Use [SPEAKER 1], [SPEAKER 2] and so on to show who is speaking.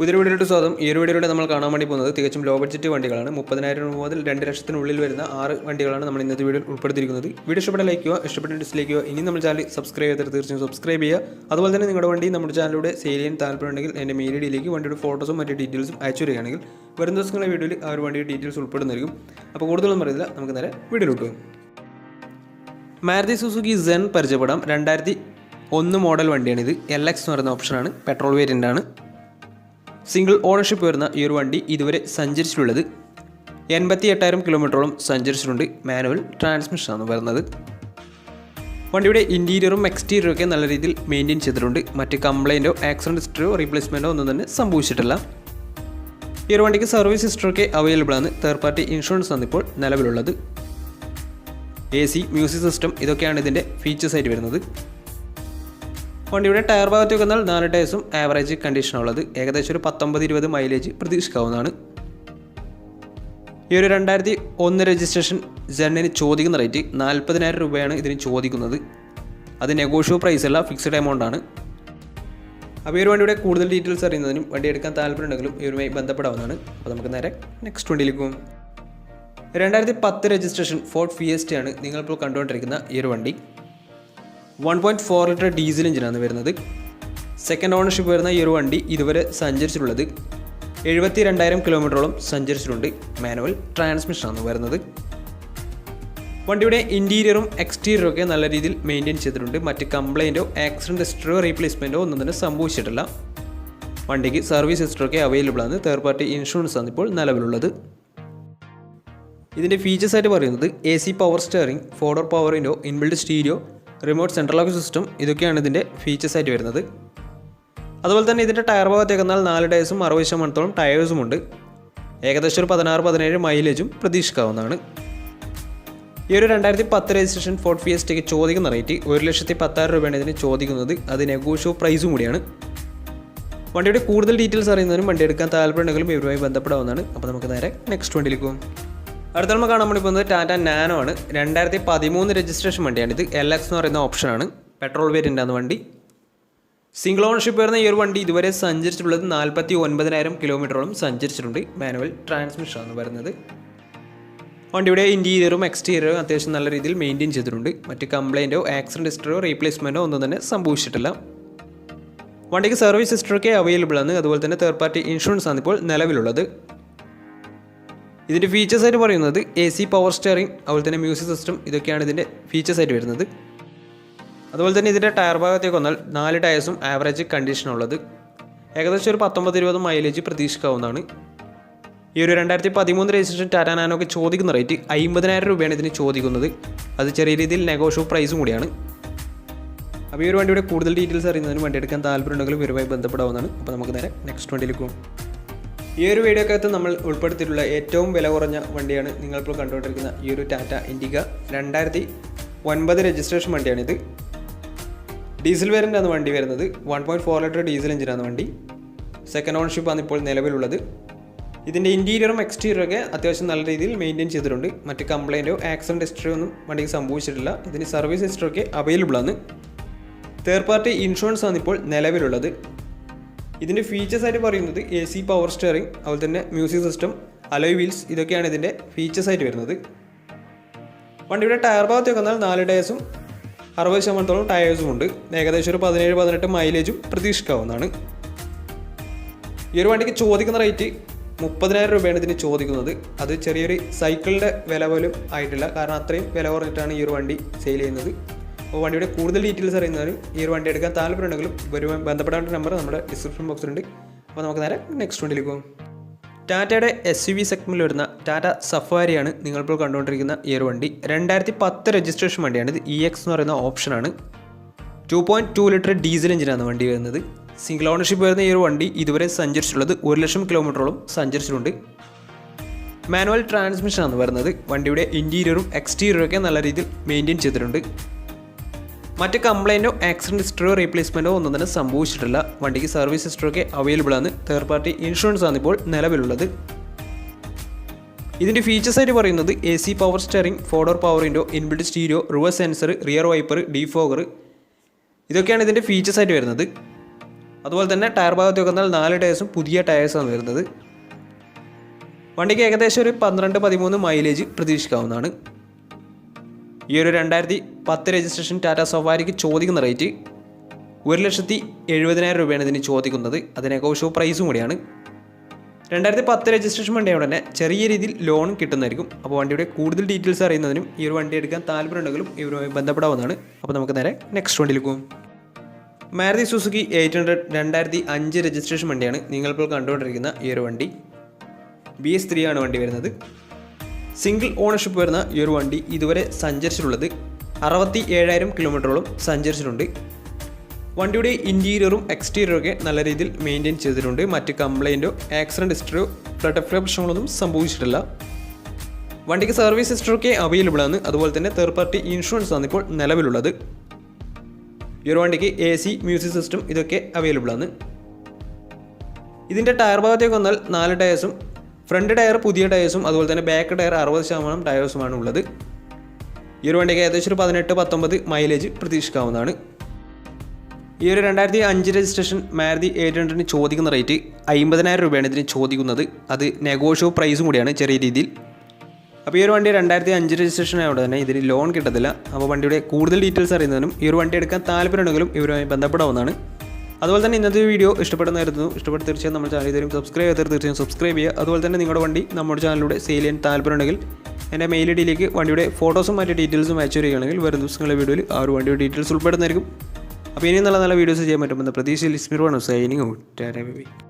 [SPEAKER 1] പുതിയ വീഡിയോയിലോട്ട് സ്വാഗതം. ഈ ഒരു വീഡിയോയിലൂടെ നമ്മൾ കാണാൻ വേണ്ടി പോകുന്നത് തികച്ചും ലോ ബഡ്ജറ്റ് വണ്ടികളാണ്. 30,000 രൂപ മുതൽ 2 ലക്ഷത്തിനുള്ളിൽ വരുന്ന 6 വണ്ടികളാണ് നമ്മൾ ഇന്നത്തെ വീഡിയോയിൽ ഉൾപ്പെടുത്തിയിരിക്കുന്നത്. വീഡിയോ ഇഷ്ടപ്പെട്ട ലൈക്ക് ചെയ്യുക, ഇഷ്ടപ്പെട്ട ഡിസ്ലൈക്ക് ചെയ്യുക. ഇനി നമ്മൾ ചാനൽ സബ്സ്ക്രൈബ് ചെയ്തിട്ട് തീർച്ചയായും സബ്സ്ക്രൈബ് ചെയ്യുക. അതുപോലെ തന്നെ നിങ്ങളുടെ വണ്ടി നമ്മുടെ ചാനലിലൂടെ സെയിൽ ചെയ്യാൻ താല്പര്യമുണ്ടെങ്കിൽ എൻ്റെ മെയിൽ ഐഡിയിലേക്ക് വണ്ടിയുടെ ഫോട്ടോസും മറ്റ് ഡീറ്റെയിൽസും അയച്ചു വരികയാണെങ്കിൽ വരും ദിവസങ്ങളുടെ വീഡിയോയിൽ ആ ഒരു വണ്ടിയുടെ ഡീറ്റെയിൽസ് ഉൾപ്പെടുന്നതായിരിക്കും. അപ്പോൾ കൂടുതലൊന്നും പറയുന്നില്ല, നമുക്ക് നേരെ വീഡിയോയിലോട്ട് പോകും. മാരുതി സുസുക്കി സെൻ പരിചയപ്പെടാം. 2001 മോഡൽ വണ്ടിയാണിത്. LX എന്ന് പറയുന്ന ഓപ്ഷനാണ്, പെട്രോൾ വേരിയൻ്റ് ആണ്. സിംഗിൾ ഓണർഷിപ്പ് വരുന്ന ഈ ഒരു വണ്ടി ഇതുവരെ സഞ്ചരിച്ചിട്ടുള്ളത് 88,000 കിലോമീറ്ററോളം സഞ്ചരിച്ചിട്ടുണ്ട്. മാനുവൽ ട്രാൻസ്മിഷനാണ് വരുന്നത്. വണ്ടിയുടെ ഇൻറ്റീരിയറും എക്സ്റ്റീരിയറും ഒക്കെ നല്ല രീതിയിൽ മെയിൻറ്റെയിൻ ചെയ്തിട്ടുണ്ട്. മറ്റ് കംപ്ലൈൻറ്റോ ആക്സിഡൻറ്റ് ഹിസ്റ്ററിയോ റീപ്ലേസ്മെൻറ്റോ ഒന്നും തന്നെ സംഭവിച്ചിട്ടില്ല. ഈ ഒരു വണ്ടിക്ക് സർവീസ് ഹിസ്റ്ററൊക്കെ അവൈലബിൾ ആണ്. തേർഡ് പാർട്ടി ഇൻഷുറൻസ് ആണ് ഇപ്പോൾ നിലവിലുള്ളത്. AC, മ്യൂസിക് സിസ്റ്റം ഇതൊക്കെയാണ് ഇതിൻ്റെ ഫീച്ചേഴ്സ് ആയിട്ട് വരുന്നത്. വണ്ടിയുടെ ടയർ ഭാഗത്തേക്ക് വന്നാൽ 4 ടയേഴ്സും ആവറേജ് കണ്ടീഷനുള്ളത്. ഏകദേശം ഒരു 19-20 മൈലേജ് പ്രതീക്ഷിക്കാവുന്നതാണ്. ഈ ഒരു 2001 രജിസ്ട്രേഷൻ സെന്നിന് ചോദിക്കുന്ന റേറ്റ് 40,000 രൂപയാണ് ഇതിന് ചോദിക്കുന്നത്. അത് നെഗോഷ്യബിൾ പ്രൈസ് അല്ല, ഫിക്സഡ് എമൗണ്ട് ആണ്. അപ്പോൾ ഈ ഒരു വണ്ടിയുടെ കൂടുതൽ ഡീറ്റെയിൽസ് അറിയുന്നതിനും വണ്ടി എടുക്കാൻ താല്പര്യമുണ്ടെങ്കിലും ഇവരുമായി ബന്ധപ്പെടാവുന്നതാണ്. അപ്പോൾ നമുക്ക് നേരെ നെക്സ്റ്റ് വണ്ടിയിലേക്ക് പോകും. 2010 രജിസ്ട്രേഷൻ ഫോർഡ് ഫിയസ്റ്റയാണ് നിങ്ങളിപ്പോൾ കണ്ടുകൊണ്ടിരിക്കുന്ന ഈ ഒരു വണ്ടി. 1.4 ലിറ്റർ ഡീസൽ എഞ്ചിനാണ് വരുന്നത്. സെക്കൻഡ് ഓണർഷിപ്പ് വരുന്ന ഈ ഒരു വണ്ടി ഇതുവരെ സഞ്ചരിച്ചിട്ടുള്ളത് 72,000 കിലോമീറ്ററോളം സഞ്ചരിച്ചിട്ടുണ്ട്. മാനുവൽ ട്രാൻസ്മിഷനാണ് വരുന്നത്. വണ്ടിയുടെ ഇൻറ്റീരിയറും എക്സ്റ്റീരിയറും ഒക്കെ നല്ല രീതിയിൽ മെയിൻറ്റെയിൻ ചെയ്തിട്ടുണ്ട്. മറ്റ് കംപ്ലൈൻറ്റോ ആക്സിഡൻറ്റ് ഹിസ്റ്ററിയോ റീപ്ലേസ്മെൻറ്റോ ഒന്നും തന്നെ സംഭവിച്ചിട്ടില്ല. വണ്ടിക്ക് സർവീസ് ഹിസ്റ്ററൊക്കെ അവൈലബിൾ ആണ്. തേർഡ് പാർട്ടി ഇൻഷുറൻസ് ആണ് ഇപ്പോൾ നിലവിലുള്ളത്. ഇതിൻ്റെ ഫീച്ചേഴ്സ് ആയിട്ട് പറയുന്നത് AC power steering, four door power window, inbuilt stereo, remote central lock system ഇതൊക്കെയാണ് ഇതിൻ്റെ ഫീച്ചേഴ്സ് ആയിട്ട് വരുന്നത്. അതുപോലെ തന്നെ ഇതിൻ്റെ ടയർ ഭാഗത്തേക്ക് വന്നാൽ 4 ടയേഴ്സും 60% ടയേഴ്സും ഉണ്ട്. ഏകദേശം ഒരു 16-17 മൈലേജും പ്രതീക്ഷിക്കാവുന്നതാണ്. ഈ ഒരു 2010 രജിസ്ട്രേഷൻ ഫോർഡ് ഫിയസ്റ്റയ്ക്ക് ചോദിക്കുന്ന റേറ്റ് 1,10,000 രൂപയാണ് ഇതിന് ചോദിക്കുന്നത്. അത് നെഗോഷ്യബിൾ പ്രൈസും കൂടിയാണ്. വണ്ടിയുടെ കൂടുതൽ ഡീറ്റെയിൽസ് അറിയുന്നതിനും വണ്ടി എടുക്കാൻ താല്പര്യമുണ്ടെങ്കിലും ഇവരുമായി ബന്ധപ്പെടാവുന്നതാണ്. അപ്പോൾ നമുക്ക് നേരെ നെക്സ്റ്റ് വണ്ടിയിലേക്ക് പോകും. അടുത്ത നമ്മൾ കാണാൻ വേണ്ടി പോകുന്നത് ടാറ്റ നാനോ ആണ്. 2013 രജിസ്ട്രേഷൻ വണ്ടിയാണിത്. LX എന്ന് പറയുന്ന ഓപ്ഷനാണ്, പെട്രോൾ വേരിയൻ്റ് ആണ് വണ്ടി. സിംഗിൾ ഓണർഷിപ്പ് വരുന്ന ഈ ഒരു വണ്ടി ഇതുവരെ സഞ്ചരിച്ചിട്ടുള്ളത് 49,000 കിലോമീറ്ററോളം സഞ്ചരിച്ചിട്ടുണ്ട്. മാനുവൽ ട്രാൻസ്മിഷനാണ് വരുന്നത്. വണ്ടിയുടെ ഇൻറ്റീരിയറും എക്സ്റ്റീരിയറും അത്യാവശ്യം നല്ല രീതിയിൽ മെയിൻറ്റെയിൻ ചെയ്തിട്ടുണ്ട്. മറ്റ് കംപ്ലൈൻറ്റോ ആക്സിഡൻറ്റ് ഹിസ്റ്ററിയോ റീപ്ലേസ്മെൻറ്റോ ഒന്നും തന്നെ സംഭവിച്ചിട്ടില്ല. വണ്ടിക്ക് സർവീസ് ഹിസ്റ്ററൊക്കെ അവൈലബിൾ ആണ്. അതുപോലെ തന്നെ തേർഡ് പാർട്ടി ഇൻഷുറൻസ് ആണ് ഇപ്പോൾ നിലവിലുള്ളത്. ഇതിൻ്റെ ഫീച്ചേഴ്സ് ആയിട്ട് പറയുന്നത് AC പവർ സ്റ്റിയറിംഗ്, അതുപോലെ തന്നെ മ്യൂസിക് സിസ്റ്റം ഇതൊക്കെയാണ് ഇതിൻ്റെ ഫീച്ചേഴ്സ് ആയിട്ട് വരുന്നത്. അതുപോലെ തന്നെ ഇതിൻ്റെ ടയർ ഭാഗത്തേക്ക് വന്നാൽ 4 ടയേഴ്സും ആവറേജ് കണ്ടീഷനുള്ളത്. ഏകദേശം ഒരു 19-20 മൈലേജ് പ്രതീക്ഷിക്കാവുന്നതാണ്. ഈ ഒരു 2013 രജിസ്ട്രേഷൻ ടാറ്റ നാനോക്ക് ചോദിക്കുന്ന റേറ്റ് 50,000 രൂപയാണ് ഇതിന് ചോദിക്കുന്നത്. അത് ചെറിയ രീതിയിൽ നെഗോഷ്യബിൾ പ്രൈസും കൂടിയാണ്. അപ്പോൾ ഈ ഒരു വണ്ടിയുടെ കൂടുതൽ ഡീറ്റെയിൽസ് അറിയുന്നതിന് വണ്ടി എടുക്കാൻ താല്പര്യമുണ്ടെങ്കിലും ഇവരുമായി ബന്ധപ്പെടാവുന്നതാണ്. അപ്പോൾ നമുക്ക് നേരെ നെക്സ്റ്റ് വണ്ടിയിലേക്ക് പോകും. ഈ ഒരു വീഡിയോക്കകത്ത് നമ്മൾ ഉൾപ്പെടുത്തിയിട്ടുള്ള ഏറ്റവും വില കുറഞ്ഞ വണ്ടിയാണ് നിങ്ങളിപ്പോൾ കണ്ടുകൊണ്ടിരിക്കുന്ന ഈ ഒരു ടാറ്റ ഇൻഡിക. 2009 രജിസ്ട്രേഷൻ വണ്ടിയാണിത്. ഡീസൽ വേരിയൻ്റാണ് വണ്ടി വരുന്നത്. 1.4 ലിറ്റർ ഡീസൽ എഞ്ചിനാണ് വണ്ടി. സെക്കൻഡ് ഓണർഷിപ്പാണ് ഇപ്പോൾ നിലവിലുള്ളത്. ഇതിൻ്റെ ഇൻറ്റീരിയറും എക്സ്റ്റീരിയറും ഒക്കെ അത്യാവശ്യം നല്ല രീതിയിൽ മെയിൻറ്റെയിൻ ചെയ്തിട്ടുണ്ട്. മറ്റ് കംപ്ലൈൻറ്റോ ആക്സിഡൻറ്റ് ഹിസ്റ്ററിയോ ഒന്നും വണ്ടിക്ക് സംഭവിച്ചിട്ടില്ല. ഇതിന് സർവീസ് ഹിസ്റ്ററൊക്കെ അവൈലബിൾ ആണ്. തേർഡ് പാർട്ടി ഇൻഷുറൻസ് ആണ് ഇപ്പോൾ നിലവിലുള്ളത്. ഇതിൻ്റെ ഫീച്ചേഴ്സ് ആയിട്ട് പറയുന്നത് AC പവർ സ്റ്റിയറിംഗ്, അതുപോലെ തന്നെ മ്യൂസിക് സിസ്റ്റം, അലോയ് വീൽസ് ഇതൊക്കെയാണ് ഇതിൻ്റെ ഫീച്ചേഴ്സ് ആയിട്ട് വരുന്നത്. വണ്ടിയുടെ ടയർ ഭാഗത്തേക്ക് വന്നാൽ 4 ടയേഴ്സും 60% ടയേഴ്സും ഉണ്ട്. ഏകദേശം ഒരു 17-18 മൈലേജും പ്രതീക്ഷിക്കാവുന്നതാണ്. ഈ ഒരു വണ്ടിക്ക് ചോദിക്കുന്ന റേറ്റ് 30,000 രൂപയാണ് ഇതിന് ചോദിക്കുന്നത്. അത് ചെറിയൊരു സൈക്കിളിൻ്റെ വില പോലും ആയിട്ടില്ല. കാരണം അത്രയും വില കുറഞ്ഞിട്ടാണ് ഈ ഒരു വണ്ടി സെയിൽ ചെയ്യുന്നത്. അപ്പോൾ വണ്ടിയുടെ കൂടുതൽ ഡീറ്റെയിൽസ് അറിയുന്നതിനും ഈ ഒരു വണ്ടി എടുക്കാൻ താല്പര്യമുണ്ടെങ്കിലും ഇവരുമായി ബന്ധപ്പെടേണ്ട നമ്പർ നമ്മുടെ ഡിസ്ക്രിപ്ഷൻ ബോക്സിലുണ്ട്. അപ്പോൾ നമുക്ക് നേരെ നെക്സ്റ്റ് വണ്ടിയിലേക്ക് പോകും. ടാറ്റയുടെ SUV സെഗ്മെൻറ്റിൽ വരുന്ന ടാറ്റ സഫാരിയാണ് നിങ്ങളിപ്പോൾ കണ്ടുകൊണ്ടിരിക്കുന്ന ഈ ഒരു വണ്ടി. 2010 രജിസ്ട്രേഷൻ വണ്ടിയാണ്. ഇത് EX എന്ന് പറയുന്ന ഓപ്ഷനാണ്. 2.2 ലിറ്റർ ഡീസൽ എഞ്ചിനാണ് വണ്ടി വരുന്നത്. സിംഗിൾ ഓണർഷിപ്പ് വരുന്ന ഈ ഒരു വണ്ടി ഇതുവരെ സഞ്ചരിച്ചിട്ടുള്ളത് 1,00,000 കിലോമീറ്ററോളം സഞ്ചരിച്ചിട്ടുണ്ട്. മാനുവൽ ട്രാൻസ്മിഷനാണ് വരുന്നത്. വണ്ടിയുടെ ഇൻറ്റീരിയറും എക്സ്റ്റീരിയറും ഒക്കെ നല്ല രീതിയിൽ മെയിൻറ്റെയിൻ ചെയ്തിട്ടുണ്ട്. മറ്റ് കംപ്ലൈൻറ്റോ ആക്സിഡൻറ്റ് ഹിസ്റ്ററിയോ റീപ്ലേസ്മെൻറ്റോ ഒന്നും തന്നെ സംഭവിച്ചിട്ടില്ല. വണ്ടിക്ക് സർവീസ് ഹിസ്റ്ററൊക്കെ അവൈലബിൾ ആണ്. തേർഡ് പാർട്ടി ഇൻഷുറൻസ് ആണ് ഇപ്പോൾ നിലവിലുള്ളത്. ഇതിൻ്റെ ഫീച്ചേഴ്സ് ആയിട്ട് പറയുന്നത് AC power steering, four door power window, inbuilt stereo, reverse sensor, rear wiper, defogger ഇതൊക്കെയാണ് ഇതിൻ്റെ ഫീച്ചേഴ്സ് ആയിട്ട് വരുന്നത്. അതുപോലെ തന്നെ ടയർ ഭാഗത്ത് നോക്കുന്നാൽ 4 ടയേഴ്സും പുതിയ ടയേഴ്സാണ് വരുന്നത്. വണ്ടിക്ക് ഏകദേശം ഒരു 12-13 മൈലേജ് പ്രതീക്ഷിക്കാവുന്നതാണ്. ഈ ഒരു 2010 രജിസ്ട്രേഷൻ ടാറ്റ സഫാരിക്ക് ചോദിക്കുന്ന റേറ്റ് 1,70,000 രൂപയാണ് ഇതിന് ചോദിക്കുന്നത്. അത് നെഗോഷ്യബിൾ പ്രൈസും കൂടിയാണ്. 2010 രജിസ്ട്രേഷൻ വണ്ടിയായതുകൊണ്ട് തന്നെ ചെറിയ രീതിയിൽ ലോൺ കിട്ടുന്നതായിരിക്കും. അപ്പോൾ വണ്ടിയുടെ കൂടുതൽ ഡീറ്റെയിൽസ് അറിയുന്നതിനും ഈ ഒരു വണ്ടി എടുക്കാൻ താല്പര്യമുണ്ടെങ്കിലും ഇവരുമായി ബന്ധപ്പെടാവുന്നതാണ്. അപ്പോൾ നമുക്ക് നേരെ നെക്സ്റ്റ് വണ്ടിയിൽ പോകും. മാരുതി സുസുക്കി 800 2005 രജിസ്ട്രേഷൻ വണ്ടിയാണ് നിങ്ങളിപ്പോൾ കണ്ടുകൊണ്ടിരിക്കുന്ന ഈ ഒരു വണ്ടി. BS3 ആണ് വണ്ടി വരുന്നത്. സിംഗിൾ ഓണർഷിപ്പ് വരുന്ന ഈ ഒരു വണ്ടി ഇതുവരെ സഞ്ചരിച്ചിട്ടുള്ളത് 67,000 കിലോമീറ്ററോളം സഞ്ചരിച്ചിട്ടുണ്ട്. വണ്ടിയുടെ ഇൻറ്റീരിയറും എക്സ്റ്റീരിയറും ഒക്കെ നല്ല രീതിയിൽ മെയിൻറ്റെയിൻ ചെയ്തിട്ടുണ്ട്. മറ്റ് കംപ്ലൈൻറ്റോ ആക്സിഡൻറ്റ് ഹിസ്റ്ററിയോ ഫ്ലഡ് പ്രശ്നങ്ങളൊന്നും സംഭവിച്ചിട്ടില്ല. വണ്ടിക്ക് സർവീസ് ഹിസ്റ്ററൊക്കെ അവൈലബിൾ ആണ്. അതുപോലെ തന്നെ തേർഡ് പാർട്ടി ഇൻഷുറൻസ് ആണ് ഇപ്പോൾ നിലവിലുള്ളത്. ഈ ഒരു വണ്ടിക്ക് AC, മ്യൂസിക് സിസ്റ്റം ഇതൊക്കെ അവൈലബിൾ ആണ്. ഇതിൻ്റെ ടയർ ഭാഗത്തേക്ക് വന്നാൽ 4 ടയേഴ്സും ഫ്രണ്ട് ടയർ പുതിയ ടയേഴ്സും അതുപോലെ തന്നെ ബാക്ക് ടയർ 60% ടയേഴ്സുമാണ് ഉള്ളത്. ഈ ഒരു വണ്ടിക്ക് ഏകദേശം ഒരു 18-19 മൈലേജ് പ്രതീക്ഷിക്കാവുന്നതാണ്. ഈ ഒരു 2005 രജിസ്ട്രേഷൻ മാരുതി 800 ചോദിക്കുന്ന റേറ്റ് 50,000 രൂപയാണ് ഇതിന് ചോദിക്കുന്നത്. അത് നെഗോഷ്യബിൾ പ്രൈസും കൂടിയാണ് ചെറിയ രീതിയിൽ. അപ്പോൾ ഈ ഒരു വണ്ടി 2005 രജിസ്ട്രേഷൻ ആയതുകൊണ്ട് തന്നെ ഇതിന് ലോൺ കിട്ടത്തില്ല. അപ്പോൾ വണ്ടിയുടെ കൂടുതൽ ഡീറ്റെയിൽസ് അറിയുന്നതിനും ഈ ഒരു വണ്ടി എടുക്കാൻ താല്പര്യമുണ്ടെങ്കിലും ഇവരുമായി ബന്ധപ്പെടാവുന്നതാണ്. അതുപോലെ തന്നെ ഇന്നത്തെ വീഡിയോ ഇഷ്ടപ്പെടുന്നതായിരുന്നു. ഇഷ്ടപ്പെട്ട് തീർച്ചയായും നമ്മുടെ ചാനൽ തരും സബ്സ്ക്രൈബ് ചെയ്താൽ തീർച്ചയായും സബ്സ്ക്രൈബ് ചെയ്യുക. അതുപോലെ തന്നെ നിങ്ങളുടെ വണ്ടി നമ്മുടെ ചാനലിലൂടെ സെയിൽ ചെയ്യാൻ താല്പര്യമുണ്ടെങ്കിൽ എൻ്റെ മെയിൽ ഐഡിയിലേക്ക് വണ്ടിയുടെ ഫോട്ടോസും മറ്റ് ഡീറ്റെയിൽസും അയച്ചു വരികയാണെങ്കിൽ വരും ദിവസങ്ങളിലെ വീഡിയോയിൽ ആ ഒരു വണ്ടിയുടെ ഡീറ്റെയിൽസ് ഉൾപ്പെടുന്നതായിരിക്കും. അപ്പോൾ ഇനിയും നല്ല വീഡിയോസ് ചെയ്യാൻ പറ്റുമെന്ന പ്രതീക്ഷയിൽ ഇസ്മിർ ആണ് സൈനിങ് ഔട്ട്.